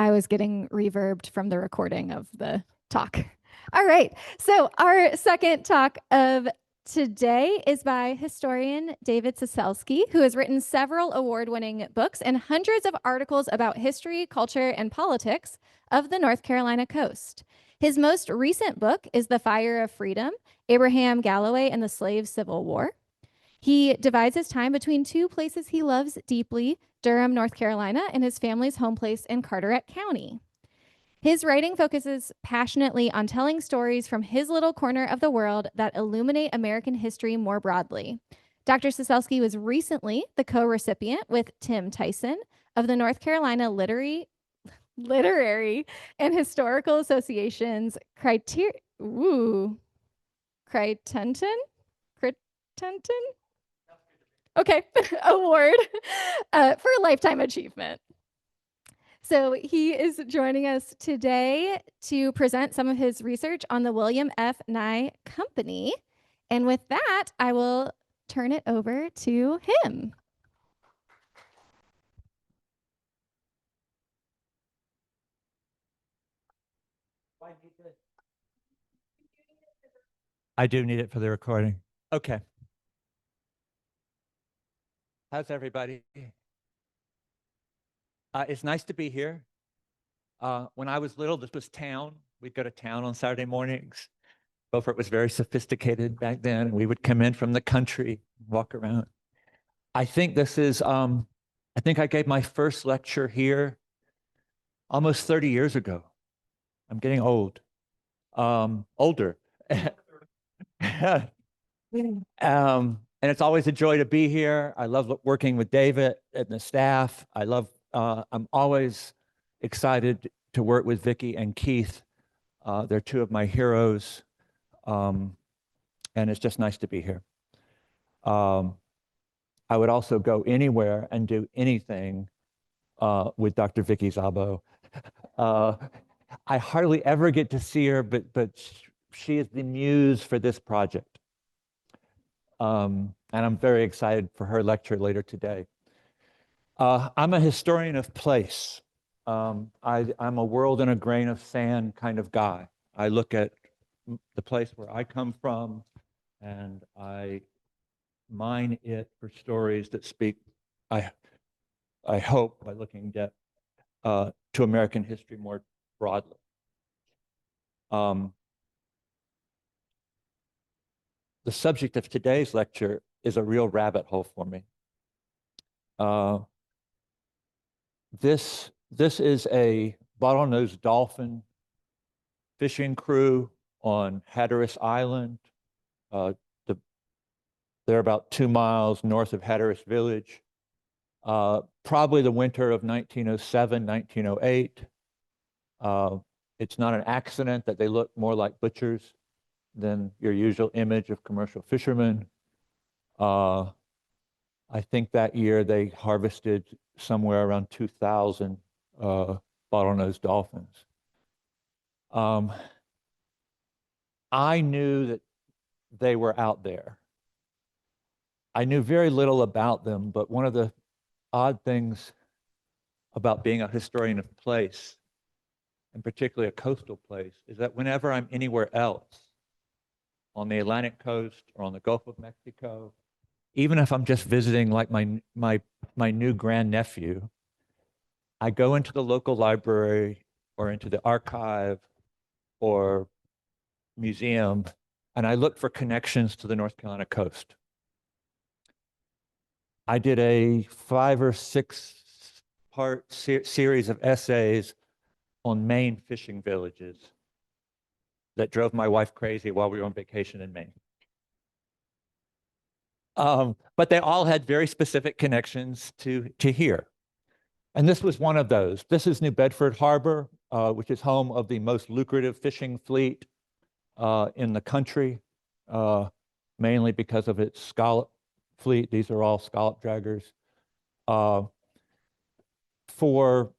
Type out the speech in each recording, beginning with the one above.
I was getting reverbed from the recording of the talk. All right. So our second talk of today is by historian David Cecelski, who has written several award-winning books and hundreds of articles about history, culture, and politics of the North Carolina coast. His most recent book is The Fire of Freedom, Abraham Galloway and the Slave Civil War. He divides his time between two places he loves deeply, Durham, North Carolina, and his family's home place in Carteret County. His writing focuses passionately on telling stories from his little corner of the world that illuminate American history more broadly. Dr. Cecelski was recently the co-recipient with Tim Tyson of the North Carolina Literary and Historical Association's Criterion Award for Lifetime Achievement. So he is joining us today to present some of his research on the William F. Nye Company. And with that, I will turn it over to him. I do need it for the recording. Okay. How's everybody? It's nice to be here. When I was little, this was town. We'd go to town on Saturday mornings. Beaufort was very sophisticated back then. We would come in from the country, walk around. I think this is, I think I gave my first lecture here almost 30 years ago. I'm getting old, older. And it's always a joy to be here. I love working with David and the staff. I'm always excited to work with Vicki and Keith. They're two of my heroes. And it's just nice to be here. I would also go anywhere and do anything with Dr. Vicki Szabo. I hardly ever get to see her, but she is the muse for this project. And I'm very excited for her lecture later today. I'm a historian of place. I'm a world in a grain of sand kind of guy. I look at the place where I come from and I mine it for stories that speak, I hope, by looking at to American history more broadly. The subject of today's lecture is a real rabbit hole for me. This is a bottlenose dolphin fishing crew on Hatteras Island. They're about 2 miles north of Hatteras Village. Probably the winter of 1907, 1908. It's not an accident that they look more like butchers than your usual image of commercial fishermen. I think that year they harvested somewhere around 2,000 bottlenose dolphins. I knew that they were out there. I knew very little about them, but one of the odd things about being a historian of place, and particularly a coastal place, is that whenever I'm anywhere else, on the Atlantic coast or on the Gulf of Mexico, even if I'm just visiting like my new grandnephew, I go into the local library or into the archive or museum, and I look for connections to the North Carolina coast. I did a 5 or 6 part series of essays on Maine fishing villages that drove my wife crazy while we were on vacation in Maine. But they all had very specific connections to here. And this was one of those. This is New Bedford Harbor, which is home of the most lucrative fishing fleet in the country, mainly because of its scallop fleet. These are all scallop draggers. For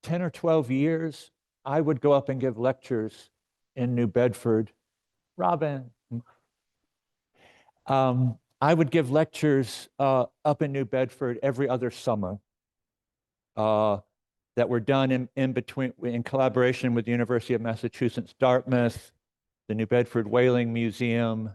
10 or 12 years, I would go up and give lectures in New Bedford. Robin. I would give lectures up in New Bedford every other summer. that were done in collaboration with the University of Massachusetts, Dartmouth, the New Bedford Whaling Museum,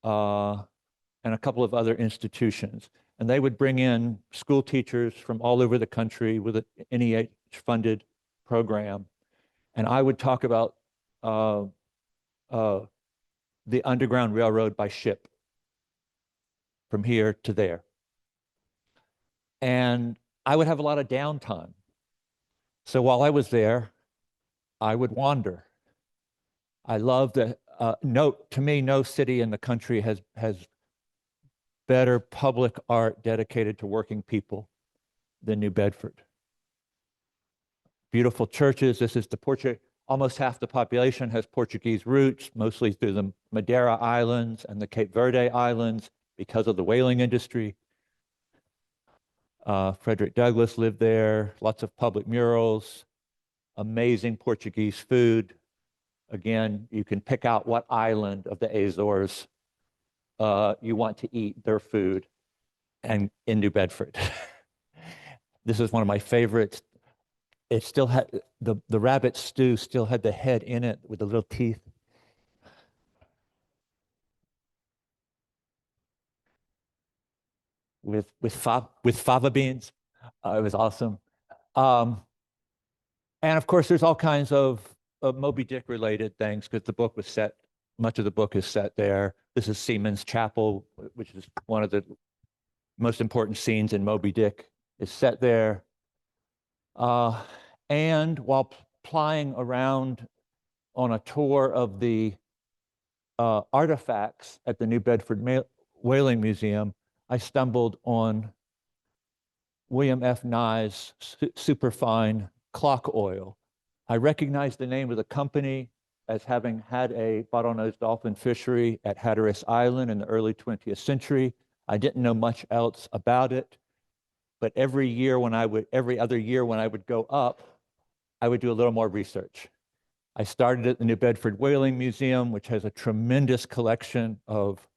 and a couple of other institutions. And they would bring in school teachers from all over the country with an NEH-funded program. And I would talk about the Underground Railroad by ship from here to there. And I would have a lot of downtime. So while I was there, I would wander. I love that. To me, no city in the country has better public art dedicated to working people than New Bedford. Beautiful churches. This is almost half the population has Portuguese roots, mostly through the Madeira Islands and the Cape Verde Islands because of the whaling industry. Frederick Douglass lived there, lots of public murals, amazing Portuguese food. Again, you can pick out what island of the Azores you want to eat their food, and in New Bedford. This is one of my favorites. It still had, the rabbit stew still had the head in it with the little teeth. With fava beans. It was awesome. And of course, there's all kinds of Moby Dick related things because much of the book is set there. This is Seaman's Chapel, which is one of the most important scenes in Moby Dick, is set there. And while plying around on a tour of the artifacts at the New Bedford Whaling Museum, I stumbled on William F. Nye's superfine clock oil. I recognized the name of the company as having had a bottlenose dolphin fishery at Hatteras Island in the early 20th century. I didn't know much else about it, but every other year when I would go up, I would do a little more research. I started at the New Bedford Whaling Museum, which has a tremendous collection of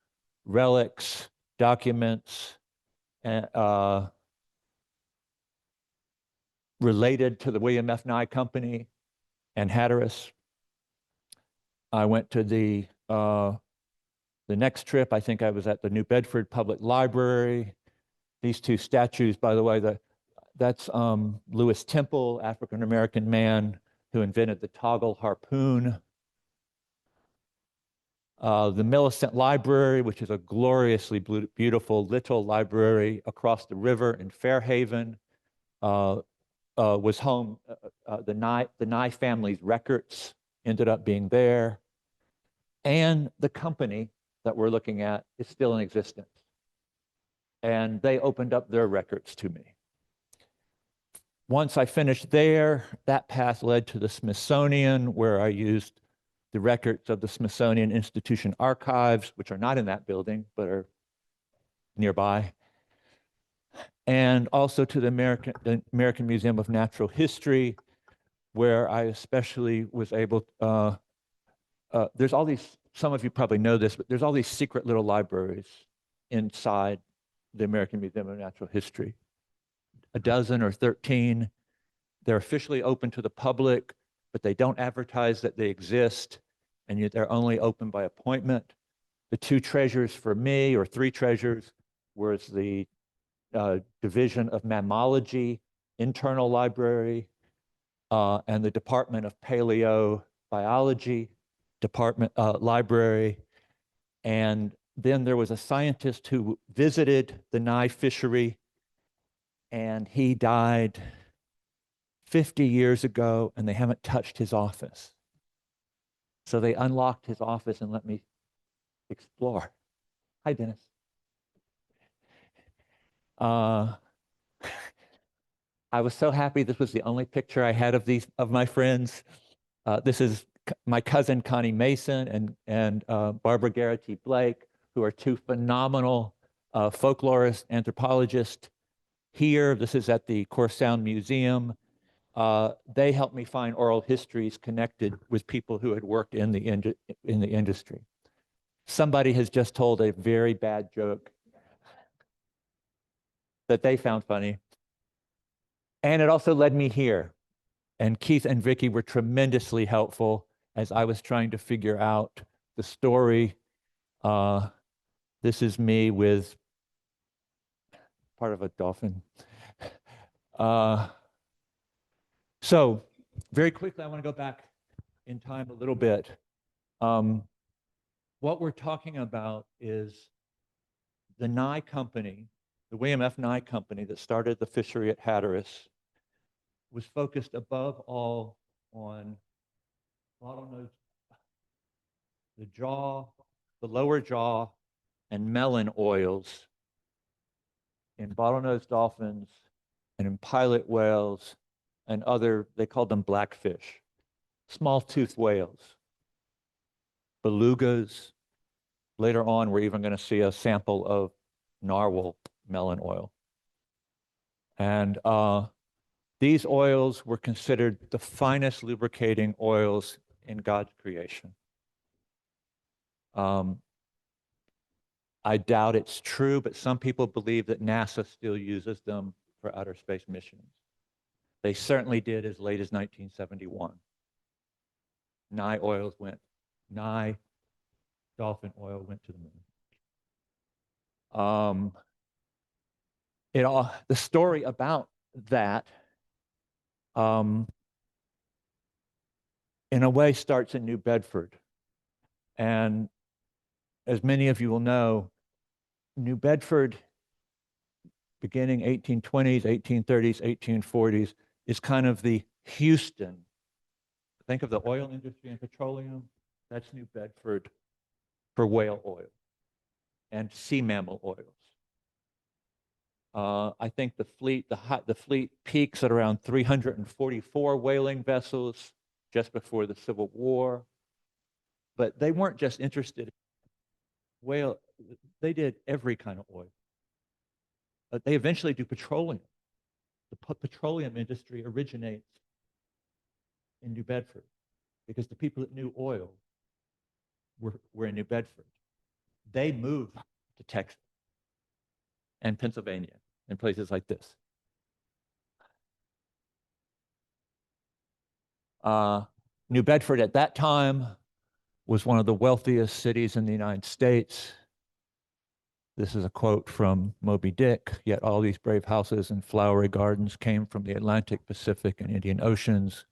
relics, documents, related to the William F. Nye Company and Hatteras. I went to the next trip. I think I was at the New Bedford Public Library. These two statues, by the way, that's Lewis Temple, African-American man who invented the toggle harpoon. The Millicent Library, which is a gloriously beautiful little library across the river in Fairhaven, was home. The Nye family's records ended up being there. And the company that we're looking at is still in existence. And they opened up their records to me. Once I finished there, that path led to the Smithsonian, where I used the records of the Smithsonian Institution archives, which are not in that building, but are nearby. And also to the American Museum of Natural History, where I especially was able, there's all these, some of you probably know this, but there's all these secret little libraries inside the American Museum of Natural History. A dozen or 13. They're officially open to the public, but they don't advertise that they exist, and yet they're only open by appointment. The two treasures for me, or three treasures, was the Division of Mammalogy Internal Library and the Department of Paleobiology Library. And then there was a scientist who visited the Nye fishery, and he died 50 years ago, and they haven't touched his office. So they unlocked his office and let me explore. Hi, Dennis. I was so happy this was the only picture I had of my friends. This is my cousin Connie Mason and Barbara Garrity Blake, who are two phenomenal folklorists, anthropologists here. This is at the Corsound Museum. They helped me find oral histories connected with people who had worked in the industry. Somebody has just told a very bad joke that they found funny. And it also led me here. And Keith and Vicky were tremendously helpful as I was trying to figure out the story. This is me with part of a dolphin. So very quickly, I want to go back in time a little bit. What we're talking about is the Nye company, the William F. Nye company that started the fishery at Hatteras, was focused above all on bottlenose, the jaw, the lower jaw, and melon oils in bottlenose dolphins and in pilot whales and other, they called them blackfish, small tooth whales, belugas. Later on, we're even going to see a sample of narwhal melon oil. And these oils were considered the finest lubricating oils in God's creation. I doubt it's true, but some people believe that NASA still uses them for outer space missions. They certainly did as late as 1971. Nye dolphin oil went to the moon. The story about that, in a way, starts in New Bedford. And as many of you will know, New Bedford, beginning 1820s, 1830s, 1840s, is kind of the Houston. Think of the oil industry and petroleum. That's New Bedford for whale oil and sea mammal oils. I think the fleet peaks at around 344 whaling vessels just before the Civil War. But they weren't just interested in whale, they did every kind of oil. They eventually do petroleum. The petroleum industry originates in New Bedford because the people that knew oil were in New Bedford. They moved to Texas and Pennsylvania and places like this. New Bedford at that time was one of the wealthiest cities in the United States. This is a quote from Moby Dick. Yet all these brave houses and flowery gardens came from the Atlantic, Pacific, and Indian Oceans.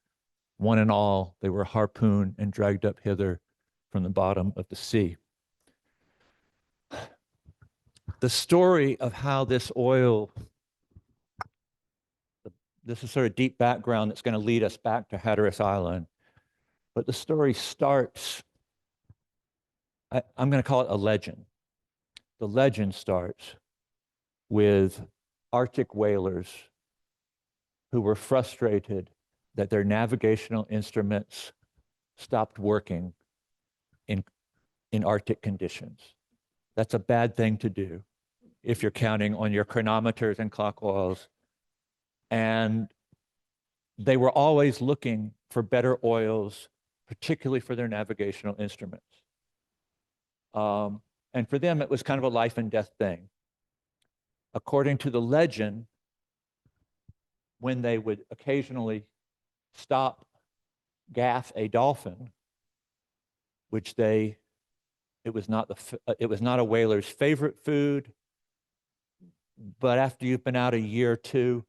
One and all, they were harpooned and dragged up hither from the bottom of the sea. The story of how this oil, this is sort of deep background that's going to lead us back to Hatteras Island. But the story starts, I'm going to call it a legend. The legend starts with Arctic whalers who were frustrated that their navigational instruments stopped working in Arctic conditions. That's a bad thing to do if you're counting on your chronometers and clock oils. And they were always looking for better oils, particularly for their navigational instruments. And for them, it was kind of a life and death thing. According to the legend, when they would occasionally stop, gaff a dolphin, which it was not a whaler's favorite food, but after you've been out a year or two,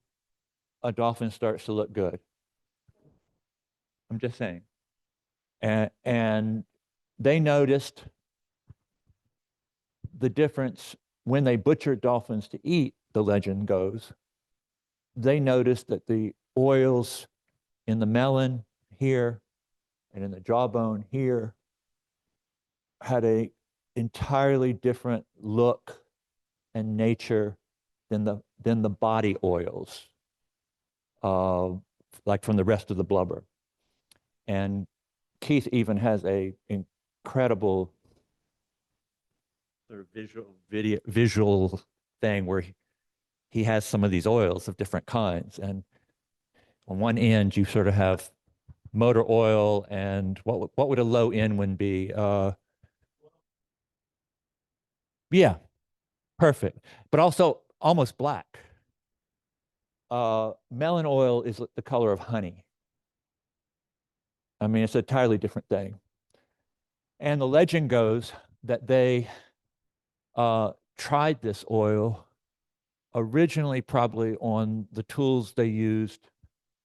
a dolphin starts to look good. I'm just saying. And they noticed the difference when they butchered dolphins to eat, the legend goes. They noticed that the oils in the melon here and in the jawbone here had a entirely different look and nature than the body oils, like from the rest of the blubber. And Keith even has a incredible sort of visual thing where he has some of these oils of different kinds. And on one end, you sort of have motor oil and what would a low end one be? Yeah, perfect. But also almost black. melon oil is the color of honey. I mean, it's an entirely different thing. And the legend goes that they tried this oil originally probably on the tools they used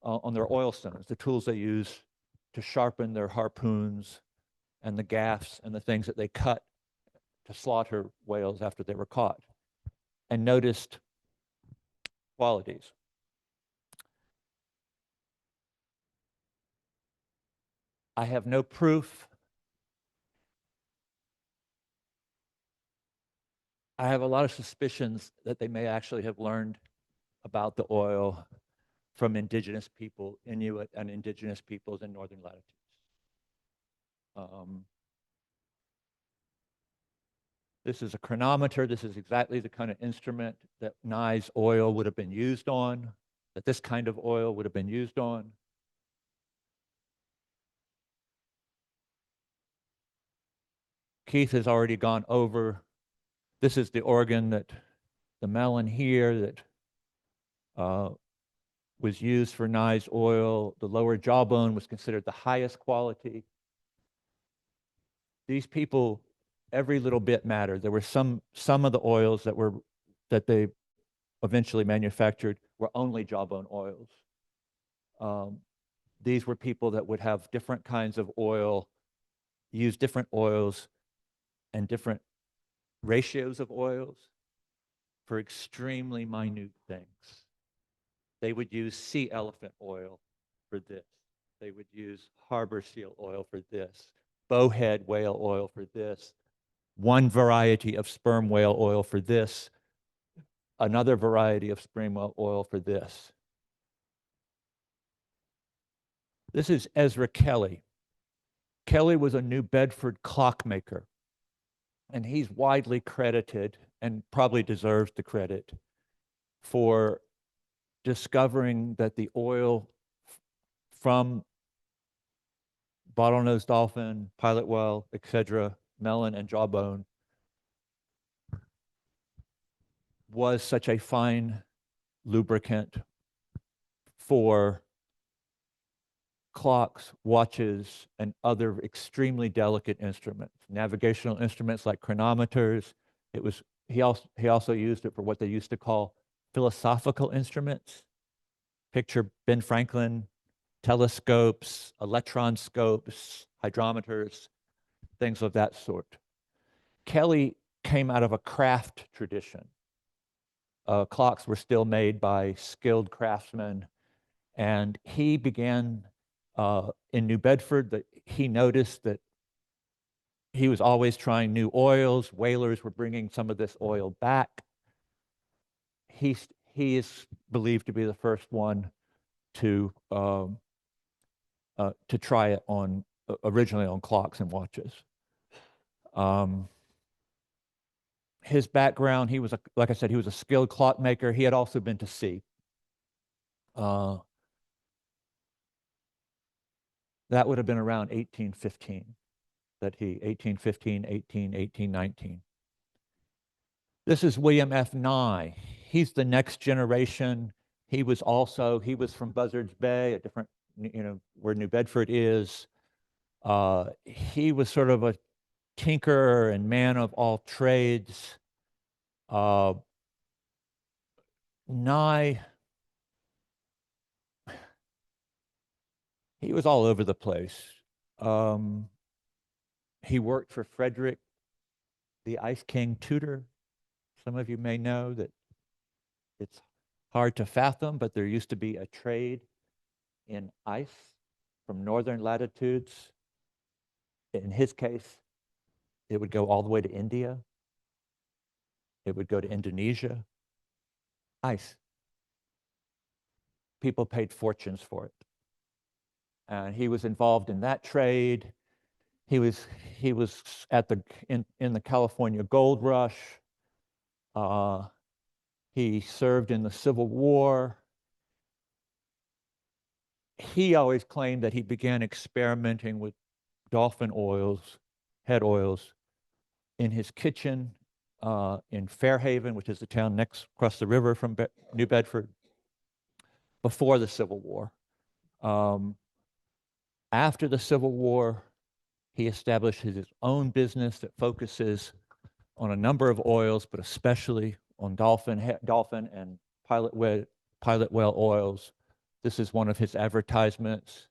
on their oil stones, the tools they use to sharpen their harpoons and the gaffs and the things that they cut to slaughter whales after they were caught, and noticed qualities. I have no proof. I have a lot of suspicions that they may actually have learned about the oil from indigenous people, Inuit and indigenous peoples in northern latitudes. This is a chronometer. This is exactly the kind of instrument that Nye's oil would have been used on, that this kind of oil would have been used on. Keith has already gone over. This is the organ that, the melon here that was used for Nye's oil. The lower jawbone was considered the highest quality. These people, every little bit mattered. There were some of the oils that they eventually manufactured were only jawbone oils. These were people that would have different kinds of oil, use different oils and different ratios of oils for extremely minute things. They would use sea elephant oil for this. They would use harbor seal oil for this, bowhead whale oil for this, one variety of sperm whale oil for this, another variety of sperm whale oil for this. This is Ezra Kelly. Kelly was a New Bedford clockmaker, and he's widely credited, and probably deserves the credit, for discovering that the oil from bottlenose dolphin, pilot whale, etc., melon and jawbone was such a fine lubricant for clocks, watches, and other extremely delicate instruments, navigational instruments like chronometers. He also used it for what they used to call philosophical instruments. Picture Ben Franklin, telescopes, electron scopes, hydrometers, things of that sort. Kelly came out of a craft tradition. Clocks were still made by skilled craftsmen, and he began in New Bedford. That he noticed that he was always trying new oils. Whalers were bringing some of this oil back. He is believed to be the first one to try it on originally on clocks and watches. His background, he was like I said, he was a skilled clockmaker. He had also been to sea. That would have been around 1815, 1819. This is William F. Nye. He's the next generation. He was from Buzzards Bay, a different, where New Bedford is. He was sort of a tinkerer and man of all trades. Nye, he was all over the place. He worked for Frederick, the Ice King Tudor. Some of you may know that it's hard to fathom, but there used to be a trade in ice from northern latitudes. In his case, it would go all the way to India. It would go to Indonesia. Ice. People paid fortunes for it. And he was involved in that trade. He was in the California Gold Rush. He served in the Civil War. He always claimed that he began experimenting with dolphin oils, head oils, in his kitchen in Fairhaven, which is the town next across the river from New Bedford. before the Civil War. After the Civil War, he established his own business that focuses on a number of oils, but especially on dolphin and pilot whale oils. This is one of his advertisements.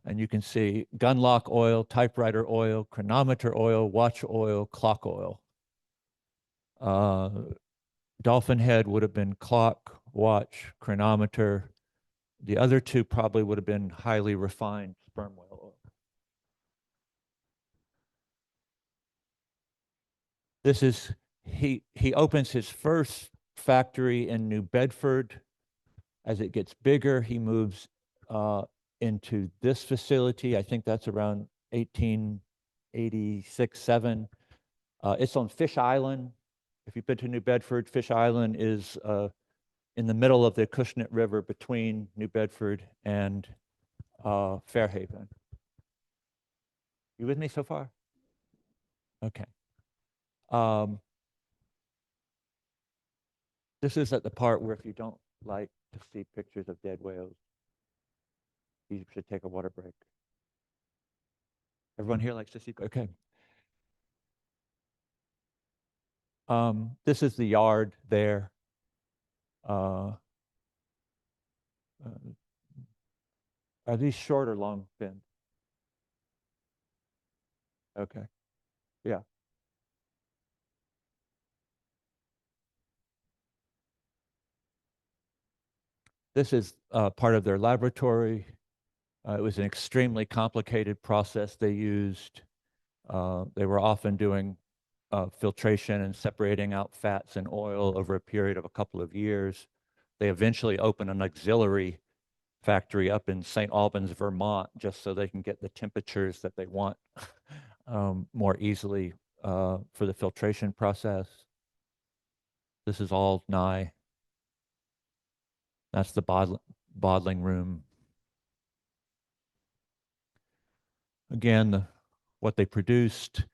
And you can see gunlock oil, typewriter oil, chronometer oil, watch oil, clock oil. Dolphin head would have been clock, watch, chronometer. The other two probably would have been highly refined sperm whale oil. This is, he opens his first factory in New Bedford. As it gets bigger, he moves into this facility. I think that's around 1886, 7. It's on Fish Island. If you've been to New Bedford, Fish Island is in the middle of the Acushnet River between New Bedford and Fairhaven. You with me so far? Okay. This is at the part where if you don't like to see pictures of dead whales, you should take a water break. Everyone here likes to see, okay. This is the yard there. Are these short or long fins? Okay, yeah. This is part of their laboratory. It was an extremely complicated process they used. They were often doing filtration and separating out fats and oil over a period of a couple of years. They eventually opened an auxiliary factory up in St. Albans, Vermont, just so they can get the temperatures that they want more easily for the filtration process. This is all Nye. That's the bottling room. Again, what they produced,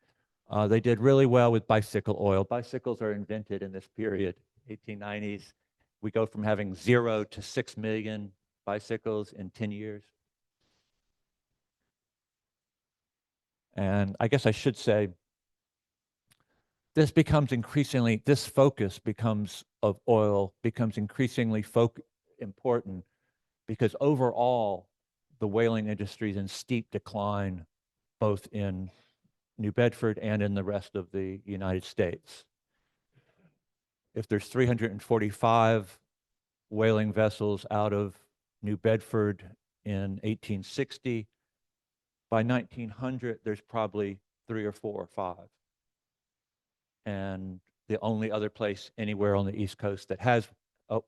they did really well with bicycle oil. Bicycles are invented in this period, 1890s. We go from having 0 to 6 million bicycles in 10 years. And I guess I should say, this focus of oil becomes increasingly important because overall, the whaling industry is in steep decline, both in New Bedford and in the rest of the United States. If there's 345 whaling vessels out of New Bedford in 1860, by 1900, there's probably 3 or 4 or 5. And the only other place anywhere on the East Coast that has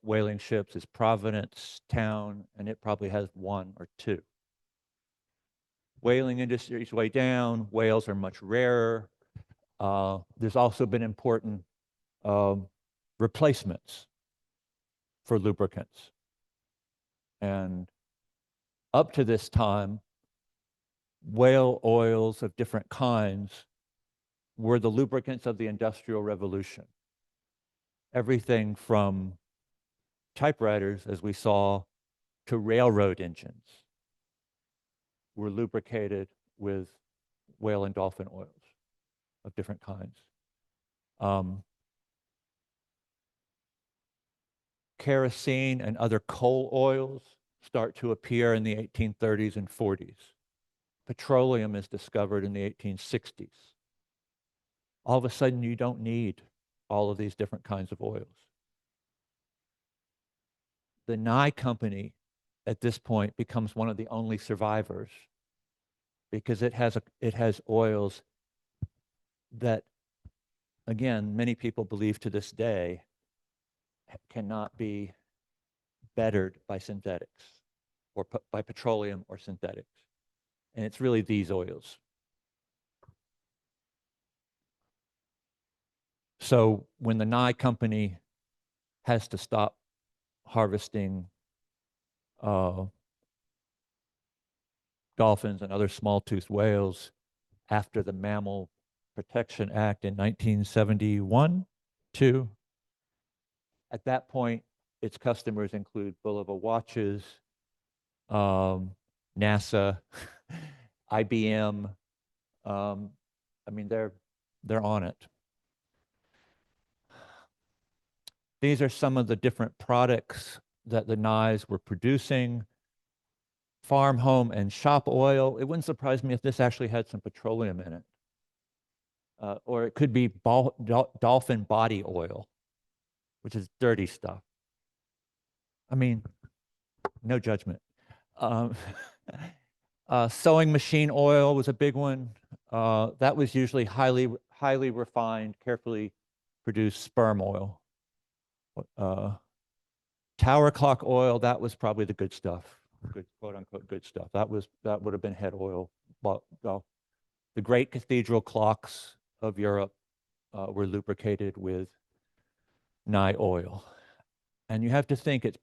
whaling ships is Providence Town, and it probably has 1 or 2. Whaling industry is way down. Whales are much rarer. There's also been important replacements for lubricants. And up to this time, whale oils of different kinds were the lubricants of the Industrial Revolution. Everything from typewriters, as we saw, to railroad engines were lubricated with whale and dolphin oils of different kinds. Kerosene and other coal oils start to appear in the 1830s and 40s. Petroleum is discovered in the 1860s. All of a sudden, you don't need all of these different kinds of oils. The Nye Company at this point becomes one of the only survivors because it has oils that, again, many people believe to this day cannot be bettered by synthetics or by petroleum or synthetics. And it's really these oils. So when the Nye Company has to stop harvesting dolphins and other small-toothed whales after the Mammal Protection Act in 1971, 2, at that point, its customers include Bulova watches, NASA, IBM. I mean, they're on it. These are some of the different products that the Nyes were producing. Farm, home, and shop oil. It wouldn't surprise me if this actually had some petroleum in it. Or it could be dolphin body oil, which is dirty stuff. I mean, no judgment. Sewing machine oil was a big one. That was usually highly refined, carefully produced sperm oil. Tower clock oil, that was probably the good stuff, good quote unquote good stuff. That would have been head oil. Well, the great cathedral clocks of Europe were lubricated with Nye oil. And you have to think it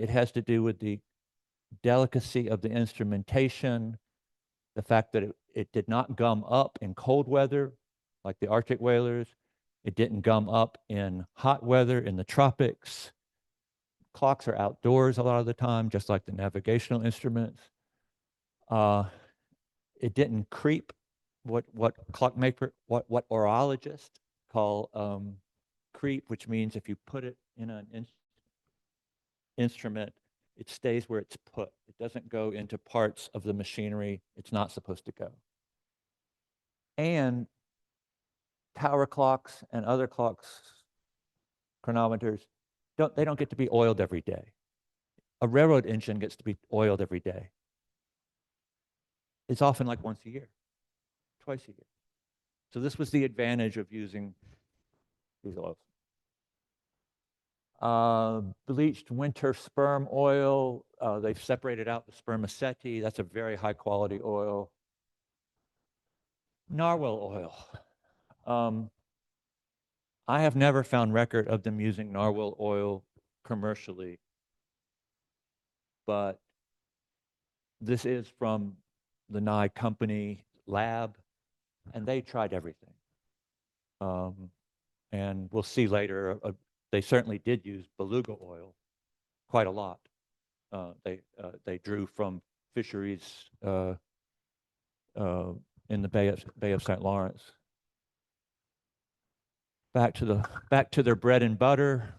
has to do with the delicacy of the instrumentation, the fact that it did not gum up in cold weather like the Arctic whalers. It didn't gum up in hot weather in the tropics. Clocks are outdoors a lot of the time, just like the navigational instruments. It didn't creep, what orologists call creep, which means if you put it in an instrument, it stays where it's put. It doesn't go into parts of the machinery it's not supposed to go. And tower clocks and other clocks, chronometers, they don't get to be oiled every day. A railroad engine gets to be oiled every day. It's often like once a year, twice a year. So this was the advantage of using these oils. Bleached winter sperm oil. They've separated out the spermaceti. That's a very high quality oil. Narwhal oil. I have never found record of them using narwhal oil commercially, but this is from the Nye company lab, and they tried everything. And we'll see later, they certainly did use beluga oil quite a lot. They drew from fisheries in the Bay of St. Lawrence. Back to their bread and butter.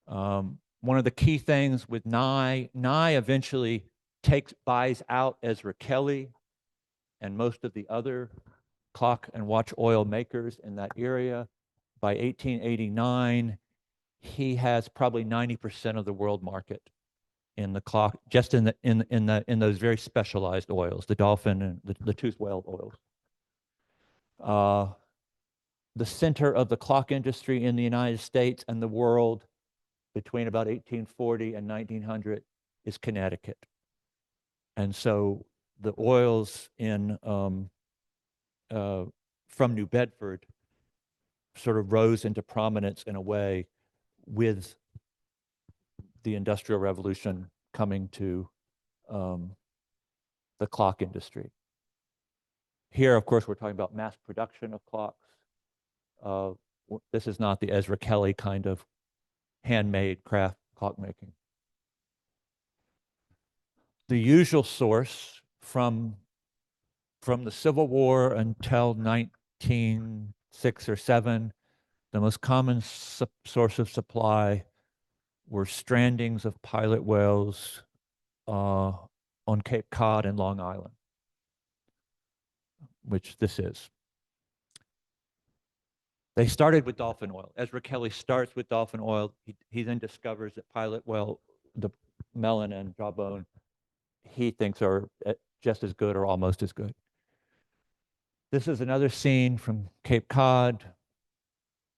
One of the key things with Nye eventually buys out Ezra Kelly and most of the other clock and watch oil makers in that area. By 1889, he has probably 90% of the world market in the clock, just in those very specialized oils, the dolphin and the toothed whale oils. The center of the clock industry in the United States and the world between about 1840 and 1900 is Connecticut. And so the oils from New Bedford sort of rose into prominence in a way with the Industrial Revolution coming to the clock industry. Here, of course, we're talking about mass production of clocks. This is not the Ezra Kelly kind of handmade craft clockmaking. The usual source from the Civil War until 1906 or 7, the most common source of supply were strandings of pilot whales on Cape Cod and Long Island, which this is. They started with dolphin oil. Ezra Kelly starts with dolphin oil. He then discovers that pilot whale, the melon and jawbone, he thinks are just as good or almost as good. This is another scene from Cape Cod.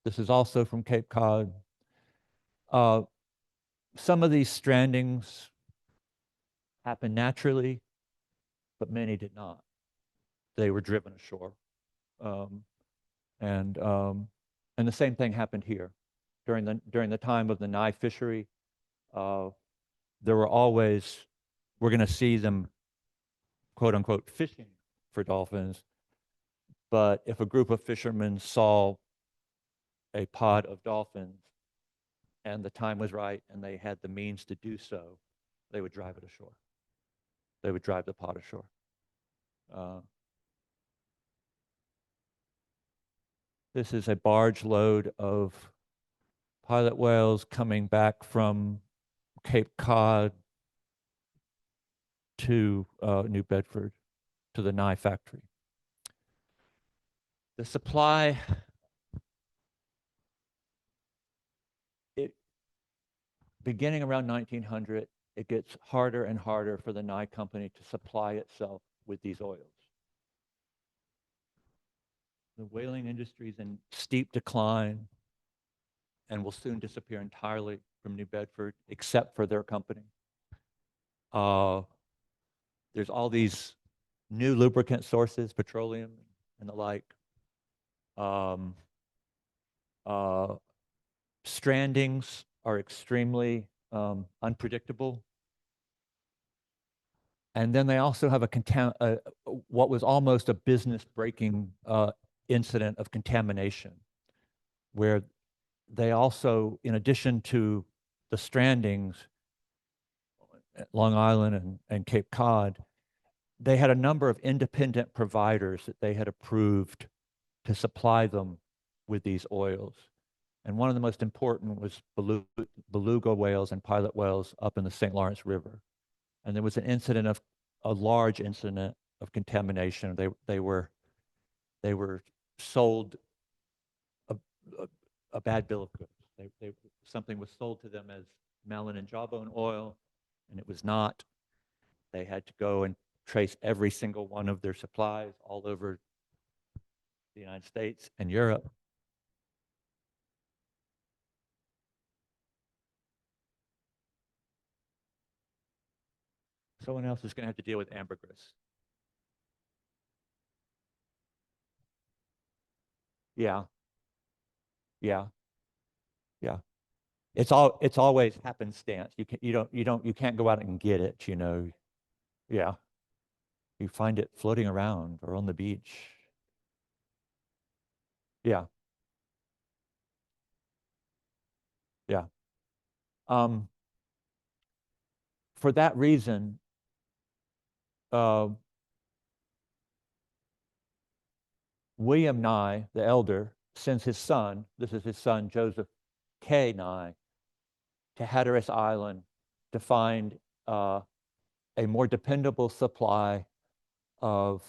This is also from Cape Cod. Some of these strandings happened naturally, but many did not. They were driven ashore. And the same thing happened here. During the time of the Nye fishery, there were always, we're going to see them, quote unquote, fishing for dolphins. But if a group of fishermen saw a pod of dolphins and the time was right and they had the means to do so, they would drive it ashore. They would drive the pot ashore. This is a barge load of pilot whales coming back from Cape Cod to New Bedford, to the Nye factory. The supply, beginning around 1900, it gets harder and harder for the Nye company to supply itself with these oils. The whaling industry is in steep decline and will soon disappear entirely from New Bedford, except for their company. There's all these new lubricant sources, petroleum and the like. Strandings are extremely unpredictable. And then they also have what was almost a business-breaking incident of contamination, where they also, in addition to the strandings at Long Island and Cape Cod, they had a number of independent providers that they had approved to supply them with these oils. And one of the most important was beluga whales and pilot whales up in the St. Lawrence River. And there was a large incident of contamination. They were sold a bad bill of goods. Something was sold to them as melon and jawbone oil, and it was not. They had to go and trace every single one of their supplies all over the United States and Europe. Someone else is going to have to deal with ambergris. Yeah, yeah, yeah. It's always happenstance. You can't go out and get it, you know. Yeah. You find it floating around or on the beach. Yeah. Yeah. For that reason, William Nye, the elder, sends his son, this is his son, Joseph K. Nye, to Hatteras Island to find a more dependable supply of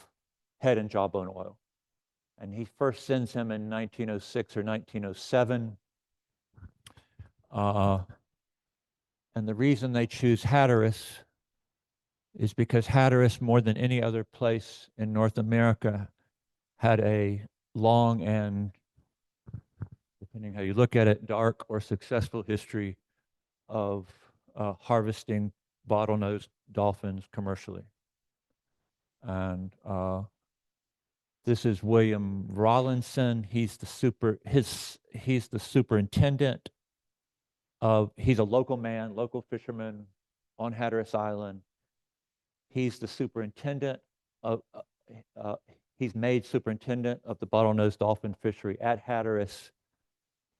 head and jawbone oil. And he first sends him in 1906 or 1907. And the reason they choose Hatteras is because Hatteras, more than any other place in North America, had a long and, depending how you look at it, dark or successful history of harvesting bottlenose dolphins commercially. And this is William Rawlinson. He's the superintendent of, he's a local man, local fisherman on Hatteras Island. He's the superintendent of, he's made superintendent of the bottlenose dolphin fishery at Hatteras.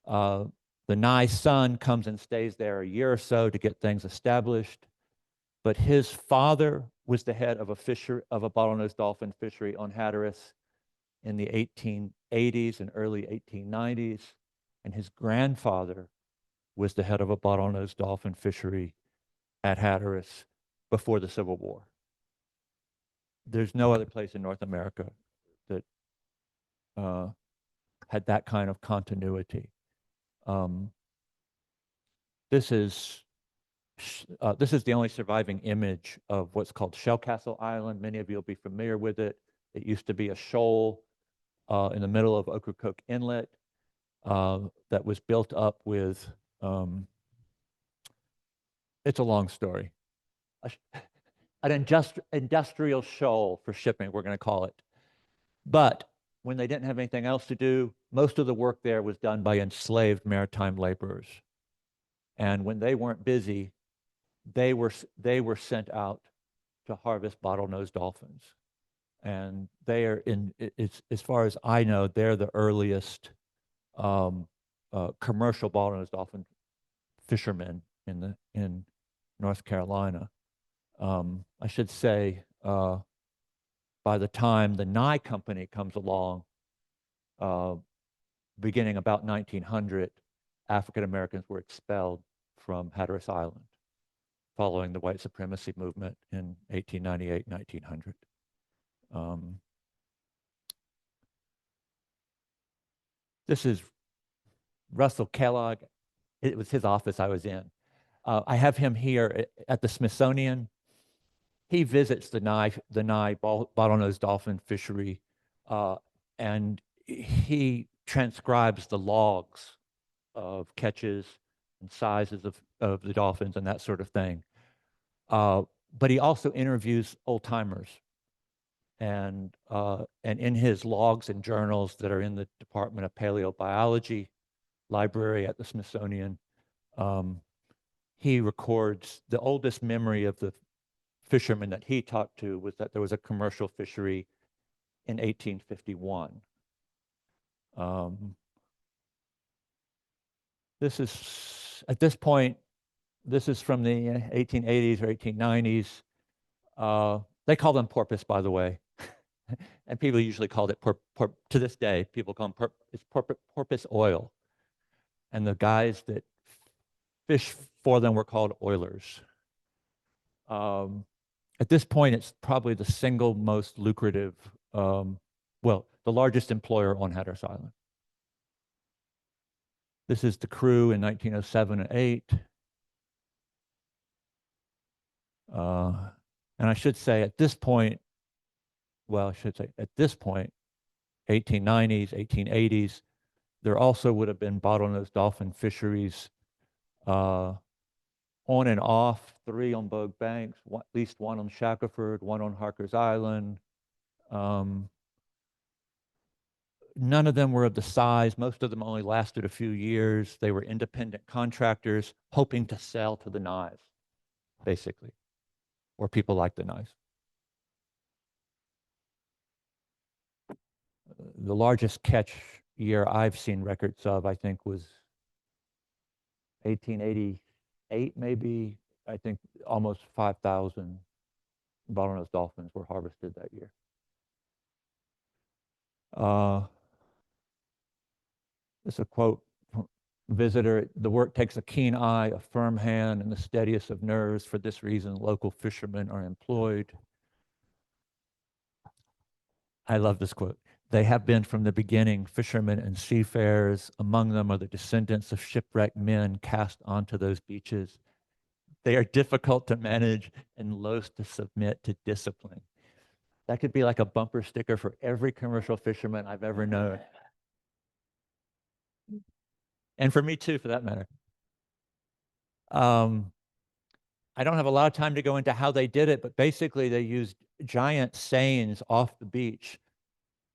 The Nye son comes and stays there a year or so to get things established. But his father was the head of a bottlenose dolphin fishery on Hatteras in the 1880s and early 1890s. And his grandfather was the head of a bottlenose dolphin fishery at Hatteras before the Civil War. There's no other place in North America that had that kind of continuity. This is the only surviving image of what's called Shell Castle Island. Many of you will be familiar with it. It used to be a shoal in the middle of Ocracoke Inlet that was built up with, it's a long story, an industrial shoal for shipping, we're going to call it. But when they didn't have anything else to do, most of the work there was done by enslaved maritime laborers. And when they weren't busy, they were sent out to harvest bottlenose dolphins. And they are as far as I know, they're the earliest commercial bottlenose dolphin fishermen in North Carolina. I should say, by the time the Nye Company comes along, beginning about 1900, African Americans were expelled from Hatteras Island following the white supremacy movement in 1898, 1900. This is Russell Kellogg. It was his office I was in. I have him here at the Smithsonian. He visits the Nye bottlenose dolphin fishery, and he transcribes the logs of catches and sizes of the dolphins and that sort of thing. But he also interviews old timers, and in his logs and journals that are in the Department of Paleobiology library at the Smithsonian, he records the oldest memory of the fishermen that he talked to was that there was a commercial fishery in 1851. This is, at this point, this is from the 1880s or 1890s. They call them porpoise, by the way. And people usually called it, to this day, people call them porpoise oil. And the guys that fish for them were called oilers. At this point, it's probably the single most lucrative, well, the largest employer on Hatteras Island. This is the crew in 1907 and 8. And I should say at this point, well, I should say at this point, 1890s, 1880s, there also would have been bottlenose dolphin fisheries on and off, 3 on Bogue Banks, at least 1 on Shackelford, 1 on Harker's Island. None of them were of the size. Most of them only lasted a few years. They were independent contractors hoping to sell to the Nyes, basically, or people like the Nyes. The largest catch year I've seen records of, I think, was 1888, maybe. I think almost 5,000 bottlenose dolphins were harvested that year. This is a quote from a visitor. The work takes a keen eye, a firm hand, and the steadiest of nerves. For this reason, local fishermen are employed. I love this quote. They have been from the beginning fishermen and seafarers. Among them are the descendants of shipwrecked men cast onto those beaches. They are difficult to manage and loath to submit to discipline. That could be like a bumper sticker for every commercial fisherman I've ever known. And for me too, for that matter. I don't have a lot of time to go into how they did it, but basically they used giant seines off the beach.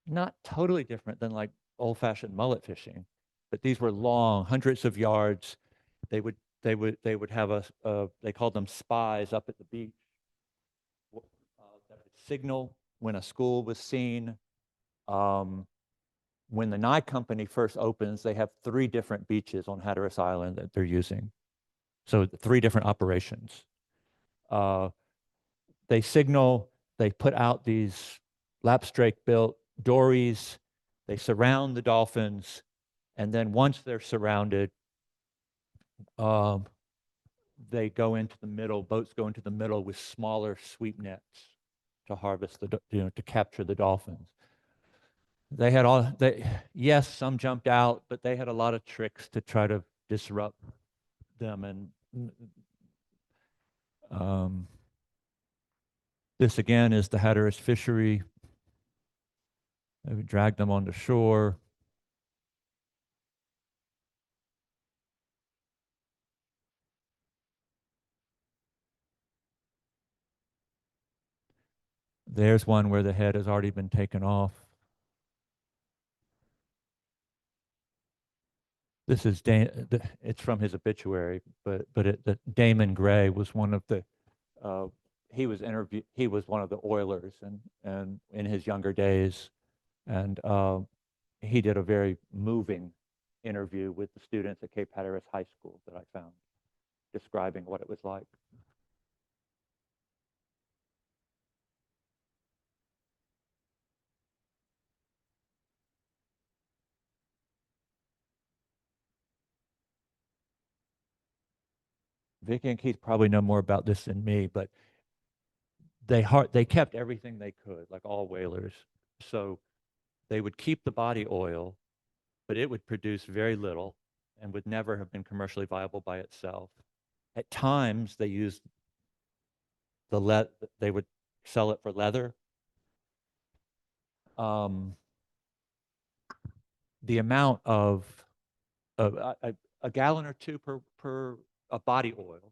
Not totally different than like old-fashioned mullet fishing, but these were long, hundreds of yards. They would have they called them spies up at the beach that would signal when a school was seen. When the Nye Company first opens, they have 3 different beaches on Hatteras Island that they're using. So 3 different operations. They signal, they put out these lapstrake-built dories, they surround the dolphins, and then once they're surrounded, they go into the middle, boats go into the middle with smaller sweep nets to harvest to capture the dolphins. They had yes, some jumped out, but they had a lot of tricks to try to disrupt them. And this again is the Hatteras fishery. They would drag them onto shore. There's one where the head has already been taken off. This is it's from his obituary, but Damon Gray was one of the he was one of the oilers and in his younger days, and he did a very moving interview with the students at Cape Hatteras High School that I found. describing what it was like. Vicky and Keith probably know more about this than me, but they kept everything they could, like all whalers. So they would keep the body oil, but it would produce very little and would never have been commercially viable by itself. At times, they used they would sell it for leather. The amount of a gallon or two per a body oil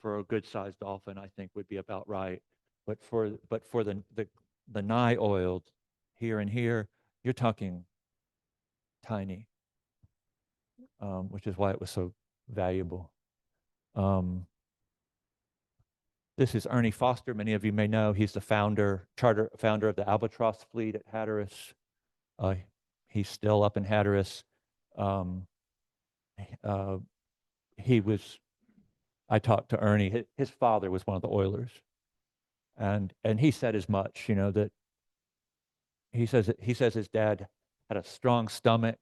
for a good sized dolphin, I think would be about right. But for the nigh oiled here and here, you're talking tiny, which is why it was so valuable. This is Ernie Foster. Many of you may know he's the founder of the Albatross fleet at Hatteras. He's still up in Hatteras. I talked to Ernie. His father was one of the oilers, and he said as much. You know, that he says his dad had a strong stomach.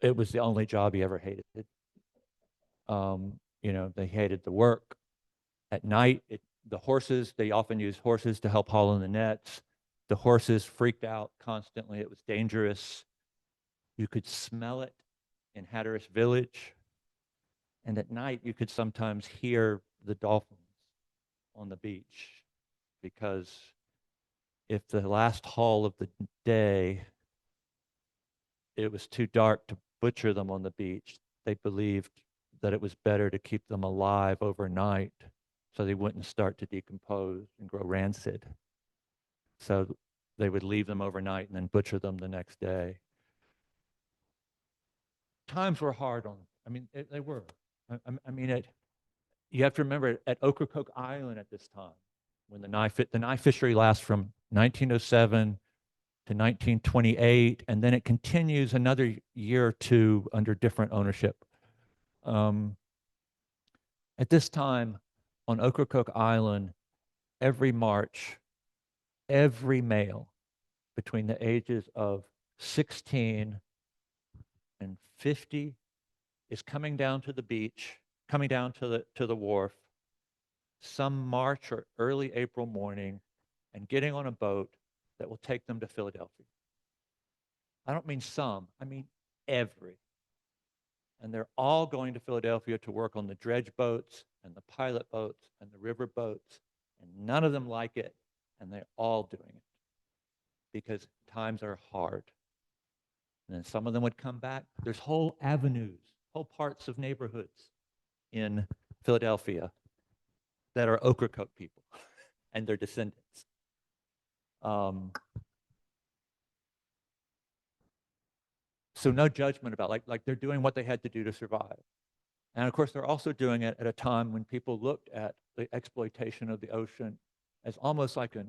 It was the only job he ever hated. You know, they hated the work. At night, the horses, they often used horses to help haul in the nets. The horses freaked out constantly. It was dangerous. You could smell it in Hatteras Village. And at night, you could sometimes hear the dolphins on the beach, because if the last haul of the day, it was too dark to butcher them on the beach, they believed that it was better to keep them alive overnight so they wouldn't start to decompose and grow rancid. So they would leave them overnight and then butcher them the next day. Times were hard on them. I mean, they were. I mean, you have to remember at Ocracoke Island at this time, when the Nye fishery lasts from 1907 to 1928, and then it continues another year or two under different ownership. At this time, on Ocracoke Island, every March, every male between the ages of 16 and 50 is coming down to the beach, coming down to the wharf, some March or early April morning, and getting on a boat that will take them to Philadelphia. I don't mean some, I mean every. And they're all going to Philadelphia to work on the dredge boats and the pilot boats and the river boats, and none of them like it, and they're all doing it because times are hard. And then some of them would come back. There's whole avenues, whole parts of neighborhoods in Philadelphia that are Ocracoke people and their descendants. So no judgment about like they're doing what they had to do to survive. And of course, they're also doing it at a time when people looked at the exploitation of the ocean as almost like I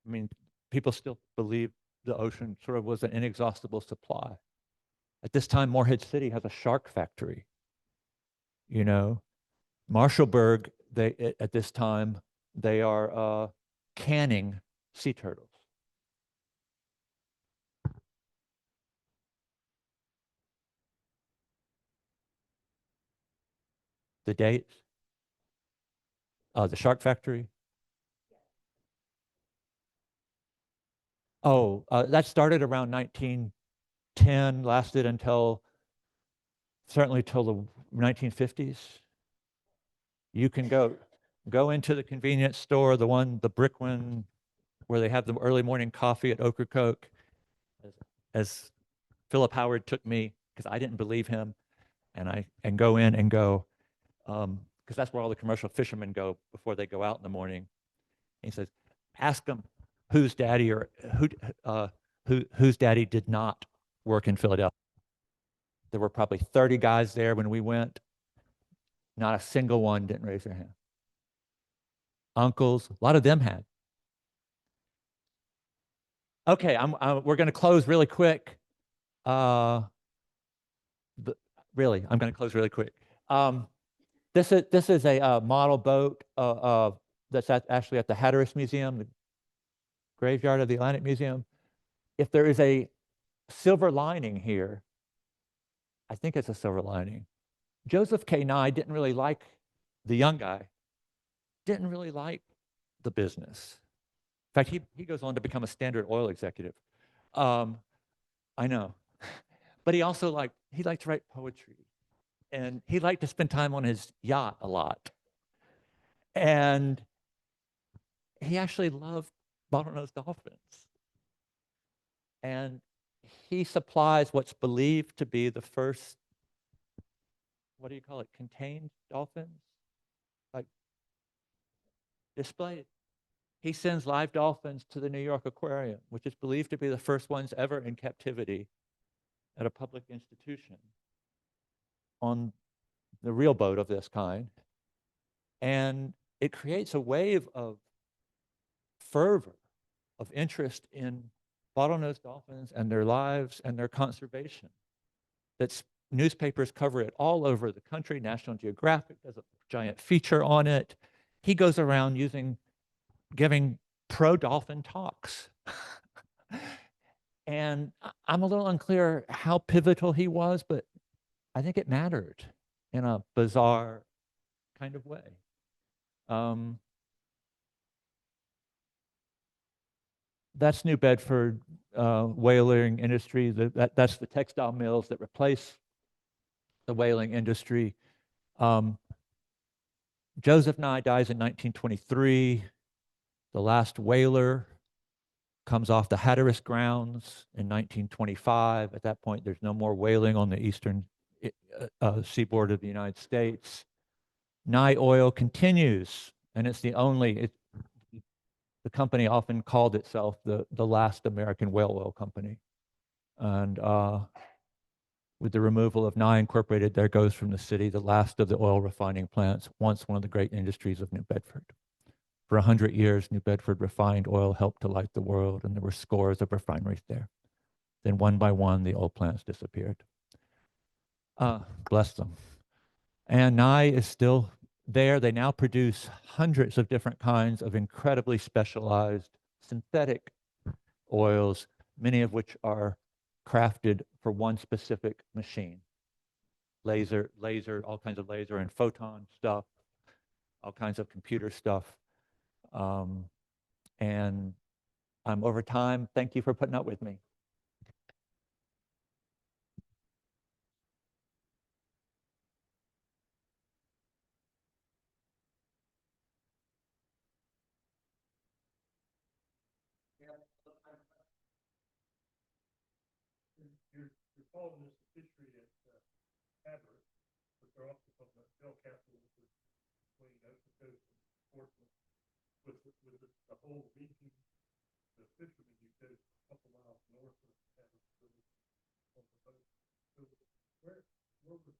mean, people still believe the ocean sort of was an inexhaustible supply. At this time, Morehead City has a shark factory. You know, Marshallburg, at this time, they are canning sea turtles. The dates? The shark factory? Oh, that started around 1910, lasted until certainly till the 1950s. You can go into the convenience store, the brick one, where they have the early morning coffee at Ocracoke, as Philip Howard took me, because I didn't believe him, and go in and go, because that's where all the commercial fishermen go before they go out in the morning. And he says, ask them whose daddy whose daddy did not work in Philadelphia. There were probably 30 guys there when we went. Not a single one didn't raise their hand. Uncles, a lot of them had. Okay, we're going to close really quick. really, I'm going to close really quick. This is a model boat that's actually at the Hatteras Museum, the graveyard of the Atlantic Museum. If there is a silver lining here, I think it's a silver lining. Joseph K. Nye didn't really like the young guy, didn't really like the business. In fact, he goes on to become a Standard Oil executive. I know. But he also liked to write poetry. And he liked to spend time on his yacht a lot. And he actually loved bottlenose dolphins. And he supplies what's believed to be the first, what do you call it, contained dolphins? Like displayed. He sends live dolphins to the New York Aquarium, which is believed to be the first ones ever in captivity at a public institution on the real boat of this kind. And it creates a wave of fervor, of interest in bottlenose dolphins and their lives and their conservation. That's newspapers cover it all over the country. National Geographic does a giant feature on it. He goes around giving pro-dolphin talks. And I'm a little unclear how pivotal he was, but I think it mattered in a bizarre kind of way. That's New Bedford whaling industry. That's the textile mills that replace the whaling industry. Joseph Nye dies in 1923. The last whaler comes off the Hatteras grounds in 1925. At that point, there's no more whaling on the eastern seaboard of the United States. Nye Oil continues, and it's the company often called itself the last American whale oil company. And with the removal of Nye Incorporated, there goes from the city the last of the oil refining plants, once one of the great industries of New Bedford. For 100 years, New Bedford refined oil helped to light the world, and there were scores of refineries there. Then one by one, the oil plants disappeared. Bless them. And Nye is still there. They now produce hundreds of different kinds of incredibly specialized synthetic oils, many of which are crafted for one specific machine. Laser, all kinds of laser and photon stuff, all kinds of computer stuff. And I'm over time. Thank you for putting up with me. You're calling this the fishery at Hatteras, but they're also talking about Bell Castle, which is between Ocean Coast and Portsmouth, with the whole region. The fishermen you said a couple miles north of Hatteras. So where was the